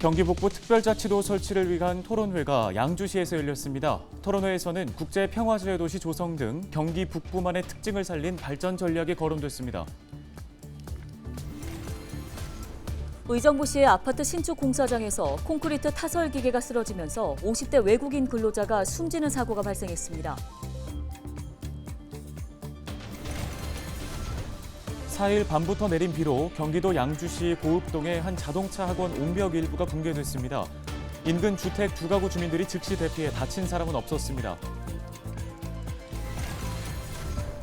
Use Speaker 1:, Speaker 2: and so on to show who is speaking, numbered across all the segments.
Speaker 1: 경기 북부 특별자치도 설치를 위한 토론회가 양주시에서 열렸습니다. 토론회에서는 국제평화제도시 조성 등 경기 북부만의 특징을 살린 발전 전략이 거론됐습니다.
Speaker 2: 의정부시의 아파트 신축 공사장에서 콘크리트 타설 기계가 쓰러지면서 50대 외국인 근로자가 숨지는 사고가 발생했습니다.
Speaker 1: 4일 밤부터 내린 비로 경기도 양주시 고읍동의 한 자동차 학원 옹벽 일부가 붕괴됐습니다. 인근 주택 두 가구 주민들이 즉시 대피해 다친 사람은 없었습니다.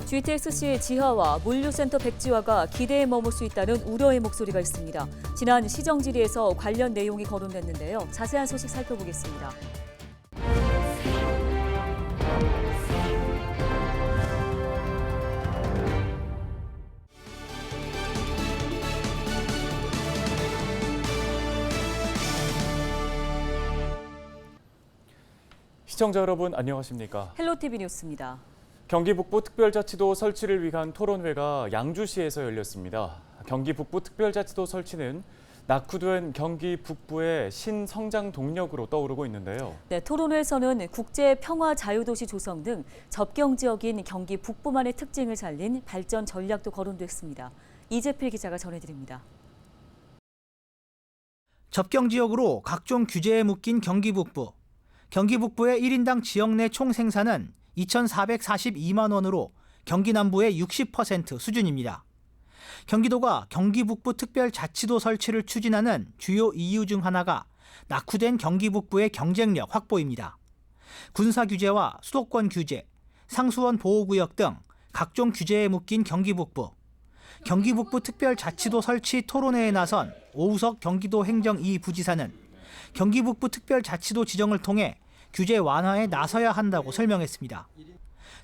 Speaker 2: GTX-C의 지하와 물류센터 백지화가 기대에 머물 수 있다는 우려의 목소리가 있습니다. 지난 시정질의에서 관련 내용이 거론됐는데요. 자세한 소식 살펴보겠습니다.
Speaker 1: 시청자 여러분 안녕하십니까?
Speaker 2: 헬로티비 뉴스입니다.
Speaker 1: 경기 북부 특별자치도 설치를 위한 토론회가 양주시에서 열렸습니다. 경기 북부 특별자치도 설치는 낙후된 경기 북부의 신성장 동력으로 떠오르고 있는데요.
Speaker 2: 네, 토론회에서는 국제 평화 자유도시 조성 등 접경 지역인 경기 북부만의 특징을 살린 발전 전략도 거론됐습니다. 이재필 기자가 전해드립니다.
Speaker 3: 접경 지역으로 각종 규제에 묶인 경기 북부. 경기 북부의 1인당 지역 내 총 생산은 2,442만 원으로 경기 남부의 60% 수준입니다. 경기도가 경기 북부 특별자치도 설치를 추진하는 주요 이유 중 하나가 낙후된 경기 북부의 경쟁력 확보입니다. 군사 규제와 수도권 규제, 상수원 보호구역 등 각종 규제에 묶인 경기 북부. 경기 북부 특별자치도 설치 토론회에 나선 오우석 경기도 행정 2부지사는 경기 북부 특별자치도 지정을 통해 규제 완화에 나서야 한다고 설명했습니다.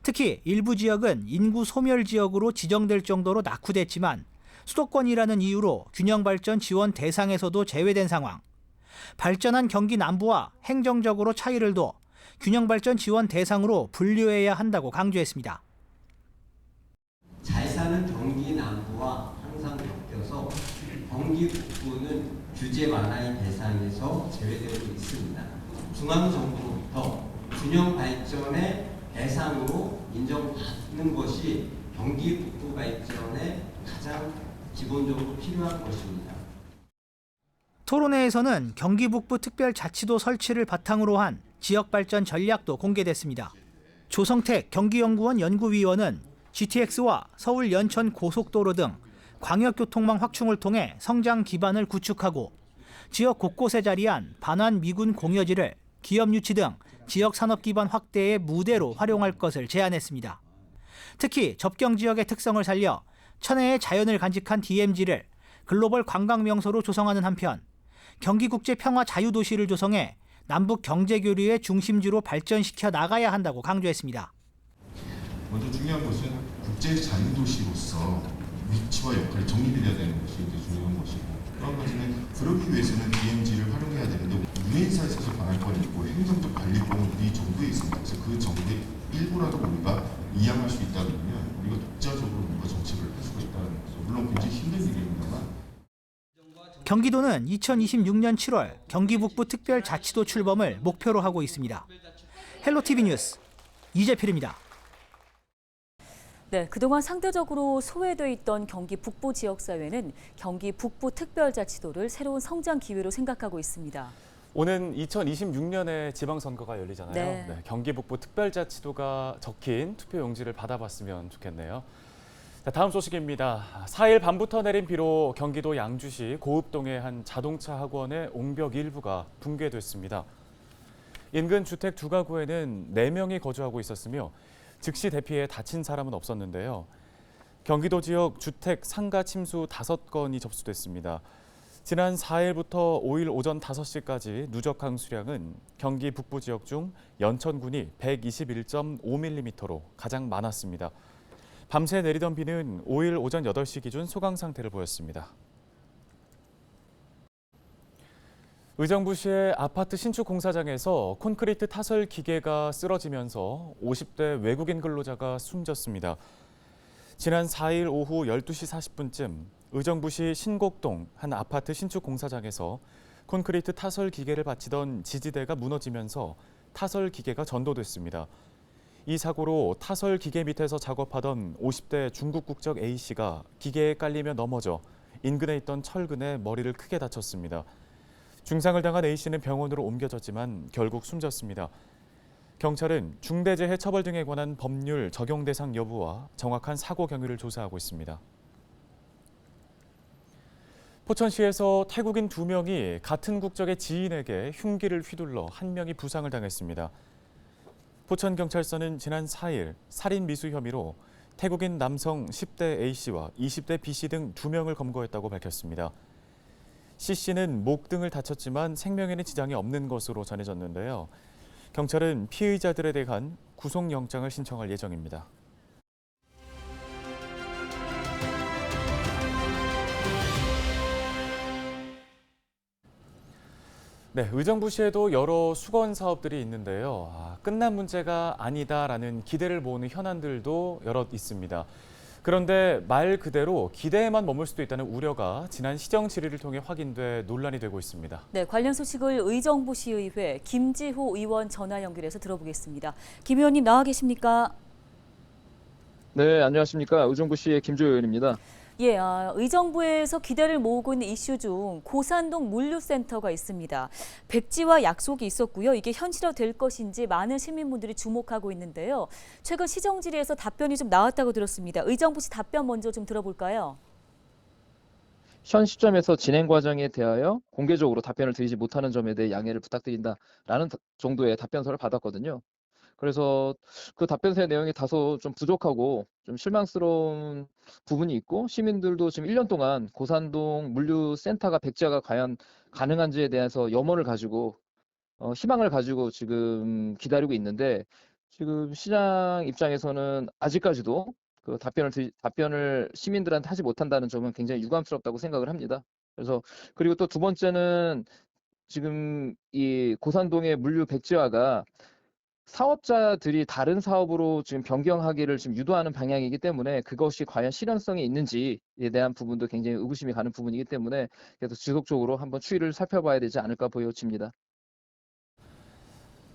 Speaker 3: 특히 일부 지역은 인구 소멸 지역으로 지정될 정도로 낙후됐지만 수도권이라는 이유로 균형발전 지원 대상에서도 제외된 상황. 발전한 경기 남부와 행정적으로 차이를 둬 균형발전 지원 대상으로 분류해야 한다고 강조했습니다.
Speaker 4: 잘 사는 경기 남부와 항상 엮여서 경기 북부는 규제 완화의 대상에서 제외되고 있습니다. 중앙정부로부터 균형 발전의 대상으로 인정받는 것이 경기 북부 발전에 가장 기본적으로 필요한 것입니다.
Speaker 3: 토론회에서는 경기 북부 특별자치도 설치를 바탕으로 한 지역발전 전략도 공개됐습니다. 조성택 경기연구원 연구위원은 GTX와 서울 연천 고속도로 등 광역교통망 확충을 통해 성장 기반을 구축하고 지역 곳곳에 자리한 반환 미군 공여지를 기업 유치 등 지역 산업 기반 확대의 무대로 활용할 것을 제안했습니다. 특히 접경 지역의 특성을 살려 천혜의 자연을 간직한 DMZ를 글로벌 관광 명소로 조성하는 한편 경기국제평화자유도시를 조성해 남북 경제교류의 중심지로 발전시켜 나가야 한다고 강조했습니다.
Speaker 5: 먼저 중요한 것은 국제자유도시로서 위치와 역할이 정립이 돼야 되는 것이 이제 중요한 것이고, 또 한 가지는 그러기 위해서는 DMZ를 활용해야 되는데 유엔사에 있어서 관할권이 있고 행정적 관리권은 우리 정부에 있습니다. 그래서 그 정부의 일부라도 우리가 이양할 수 있다 그러면 우리가 독자적으로 뭔가 정책을 할 수가 있다는 거죠. 물론 굉장히 힘든 일입니다만.
Speaker 3: 경기도는 2026년 7월 경기 북부 특별자치도 출범을 목표로 하고 있습니다. 헬로티비 뉴스 이재필입니다.
Speaker 2: 네, 그동안 상대적으로 소외돼 있던 경기 북부 지역사회는 경기 북부 특별자치도를 새로운 성장 기회로 생각하고 있습니다.
Speaker 1: 오는 2026년에 지방선거가 열리잖아요.
Speaker 2: 네.
Speaker 1: 경기 북부 특별자치도가 적힌 투표용지를 받아봤으면 좋겠네요. 자, 다음 소식입니다. 4일 밤부터 내린 비로 경기도 양주시 고읍동의 한 자동차 학원의 옹벽 일부가 붕괴됐습니다. 인근 주택 두 가구에는 4명이 거주하고 있었으며 즉시 대피해 다친 사람은 없었는데요. 경기도 지역 주택 상가 침수 5건이 접수됐습니다. 지난 4일부터 5일 오전 5시까지 누적 강수량은 경기 북부 지역 중 연천군이 121.5mm로 가장 많았습니다. 밤새 내리던 비는 5일 오전 8시 기준 소강 상태를 보였습니다. 의정부시의 아파트 신축 공사장에서 콘크리트 타설 기계가 쓰러지면서 50대 외국인 근로자가 숨졌습니다. 지난 4일 오후 12시 40분쯤 의정부시 신곡동 한 아파트 신축 공사장에서 콘크리트 타설 기계를 받치던 지지대가 무너지면서 타설 기계가 전도됐습니다. 이 사고로 타설 기계 밑에서 작업하던 50대 중국 국적 A씨가 기계에 깔리며 넘어져 인근에 있던 철근에 머리를 크게 다쳤습니다. 중상을 당한 A씨는 병원으로 옮겨졌지만 결국 숨졌습니다. 경찰은 중대재해 처벌 등에 관한 법률 적용 대상 여부와 정확한 사고 경위를 조사하고 있습니다. 포천시에서 태국인 2명이 같은 국적의 지인에게 흉기를 휘둘러 한 명이 부상을 당했습니다. 포천경찰서는 지난 4일 살인 미수 혐의로 태국인 남성 10대 A씨와 20대 B씨 등 2명을 검거했다고 밝혔습니다. C씨는 목 등을 다쳤지만 생명에는 지장이 없는 것으로 전해졌는데요. 경찰은 피의자들에 대한 구속영장을 신청할 예정입니다. 네, 의정부시에도 여러 수건 사업들이 있는데요. 끝난 문제가 아니다라는 기대를 모으는 현안들도 여럿 있습니다. 그런데 말 그대로 기대에만 머물 수도 있다는 우려가 지난 시정 질의를 통해 확인돼 논란이 되고 있습니다.
Speaker 2: 네, 관련 소식을 의정부시의회 김지호 의원 전화 연결해서 들어보겠습니다. 김 의원님 나와 계십니까?
Speaker 6: 네, 안녕하십니까. 의정부시의 김지호 의원입니다.
Speaker 2: 예, 의정부에서 기대를 모으고 있는 이슈 중 고산동 물류센터가 있습니다. 백지와 약속이 있었고요. 이게 현실화될 것인지 많은 시민분들이 주목하고 있는데요. 최근 시정 질의에서 답변이 좀 나왔다고 들었습니다. 의정부시 답변 먼저 좀 들어볼까요?
Speaker 6: 현 시점에서 진행 과정에 대하여 공개적으로 답변을 드리지 못하는 점에 대해 양해를 부탁드린다라는 정도의 답변서를 받았거든요. 그래서 그 답변서의 내용이 다소 좀 부족하고 좀 실망스러운 부분이 있고 시민들도 지금 1년 동안 고산동 물류센터가 백지화가 과연 가능한지에 대해서 염원을 가지고 희망을 가지고 지금 기다리고 있는데 지금 시장 입장에서는 아직까지도 그 답변을 시민들한테 하지 못한다는 점은 굉장히 유감스럽다고 생각을 합니다. 그래서 그리고 또 두 번째는 지금 이 고산동의 물류 백지화가 사업자들이 다른 사업으로 지금 변경하기를 지금 유도하는 방향이기 때문에 그것이 과연 실현성이 있는지에 대한 부분도 굉장히 의구심이 가는 부분이기 때문에 그래서 지속적으로 한번 추이를 살펴봐야 되지 않을까 보여집니다.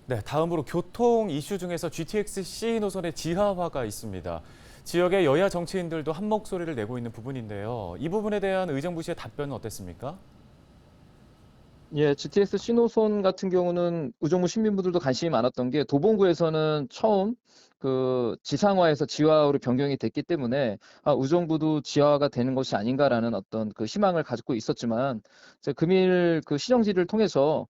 Speaker 1: 네, 다음으로 교통 이슈 중에서 GTX-C 노선의 지하화가 있습니다. 지역의 여야 정치인들도 한 목소리를 내고 있는 부분인데요. 이 부분에 대한 의정부시의 답변은 어땠습니까?
Speaker 6: 예, GTX 신호선 같은 경우는 의정부 시민분들도 관심이 많았던 게 도봉구에서는 처음 그 지상화에서 지하화로 변경이 됐기 때문에 의정부도 지하화가 되는 것이 아닌가라는 어떤 그 희망을 가지고 있었지만 금일 그 시정 질의를 통해서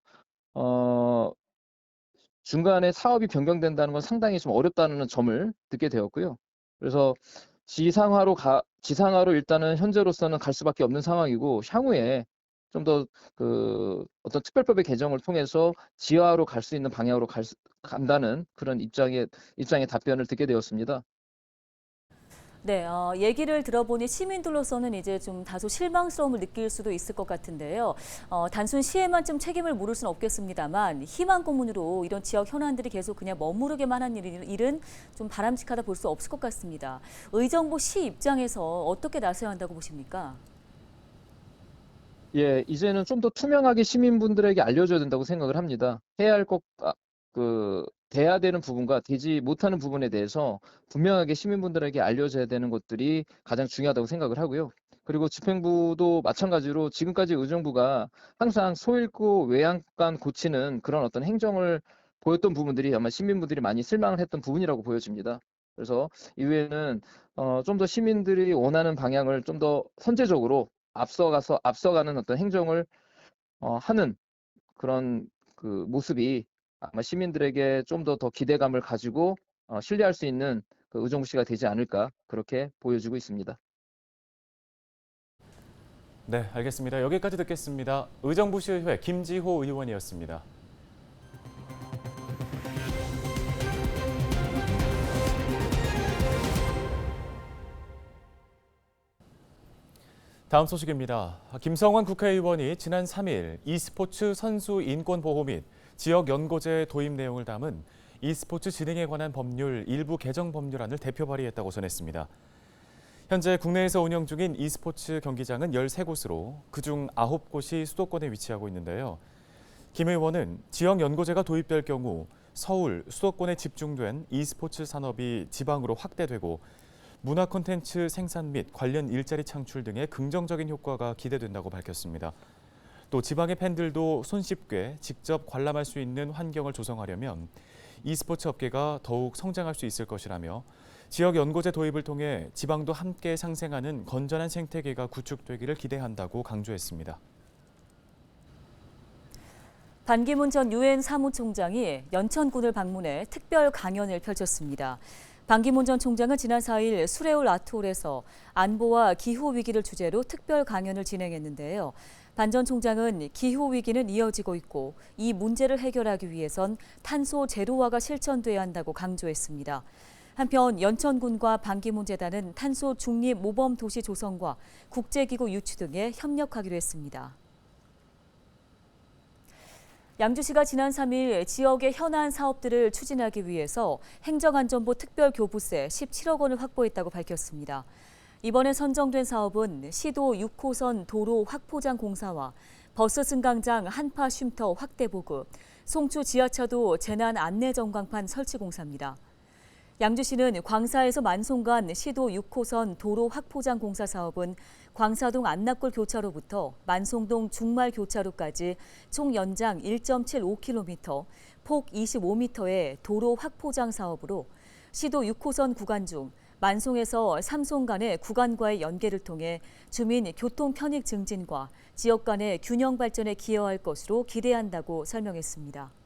Speaker 6: 중간에 사업이 변경된다는 건 상당히 좀 어렵다는 점을 듣게 되었고요. 그래서 지상화로 일단은 현재로서는 갈 수밖에 없는 상황이고 향후에 좀 더 그 어떤 특별법의 개정을 통해서 지하화로 갈 수 있는 방향으로 간다는 그런 입장의 답변을 듣게 되었습니다.
Speaker 2: 네, 얘기를 들어보니 시민들로서는 이제 좀 다소 실망스러움을 느낄 수도 있을 것 같은데요. 단순 시에만 좀 책임을 물을 수는 없겠습니다만 희망 고문으로 이런 지역 현안들이 계속 그냥 머무르게만 한 일은 좀 바람직하다 볼 수 없을 것 같습니다. 의정부 시 입장에서 어떻게 나서야 한다고 보십니까?
Speaker 6: 예, 이제는 좀 더 투명하게 시민분들에게 알려줘야 된다고 생각을 합니다. 해야 할 것, 돼야 되는 부분과 되지 못하는 부분에 대해서 분명하게 시민분들에게 알려져야 되는 것들이 가장 중요하다고 생각을 하고요. 그리고 집행부도 마찬가지로 지금까지 의정부가 항상 소 잃고 외양간 고치는 그런 어떤 행정을 보였던 부분들이 아마 시민분들이 많이 실망을 했던 부분이라고 보여집니다. 그래서 이후에는 좀 더 시민들이 원하는 방향을 좀 더 선제적으로 앞서가는 어떤 행정을 하는 그런 그 모습이 아마 시민들에게 좀 더 기대감을 가지고 신뢰할 수 있는 그 의정부시가 되지 않을까 그렇게 보여지고 있습니다.
Speaker 1: 네, 알겠습니다. 여기까지 듣겠습니다. 의정부시의회 김지호 의원이었습니다. 다음 소식입니다. 김성환 국회의원이 지난 3일 e스포츠 선수 인권 보호 및 지역 연고제 도입 내용을 담은 e스포츠 진흥에 관한 법률 일부 개정 법률안을 대표 발의했다고 전했습니다. 현재 국내에서 운영 중인 e스포츠 경기장은 13곳으로 그중 9곳이 수도권에 위치하고 있는데요. 김 의원은 지역 연고제가 도입될 경우 서울, 수도권에 집중된 e스포츠 산업이 지방으로 확대되고 문화 콘텐츠 생산 및 관련 일자리 창출 등의 긍정적인 효과가 기대된다고 밝혔습니다. 또 지방의 팬들도 손쉽게 직접 관람할 수 있는 환경을 조성하려면 e스포츠 업계가 더욱 성장할 수 있을 것이라며 지역 연고제 도입을 통해 지방도 함께 상생하는 건전한 생태계가 구축되기를 기대한다고 강조했습니다.
Speaker 2: 반기문 전 유엔 사무총장이 연천군을 방문해 특별 강연을 펼쳤습니다. 반기문 전 총장은 지난 4일 수레올 아트홀에서 안보와 기후 위기를 주제로 특별 강연을 진행했는데요. 반 전 총장은 기후 위기는 이어지고 있고 이 문제를 해결하기 위해선 탄소 제로화가 실천돼야 한다고 강조했습니다. 한편 연천군과 반기문 재단은 탄소 중립 모범 도시 조성과 국제기구 유치 등에 협력하기로 했습니다. 양주시가 지난 3일 지역의 현안 사업들을 추진하기 위해서 행정안전부 특별교부세 17억 원을 확보했다고 밝혔습니다. 이번에 선정된 사업은 시도 6호선 도로 확포장 공사와 버스 승강장 한파 쉼터 확대 보급, 송추 지하차도 재난 안내 전광판 설치 공사입니다. 양주시는 광사에서 만송간 시도 6호선 도로 확포장 공사 사업은 광사동 안납골 교차로부터 만송동 중말 교차로까지 총 연장 1.75km, 폭 25m의 도로 확포장 사업으로 시도 6호선 구간 중 만송에서 삼송 간의 구간과의 연계를 통해 주민 교통 편익 증진과 지역 간의 균형 발전에 기여할 것으로 기대한다고 설명했습니다.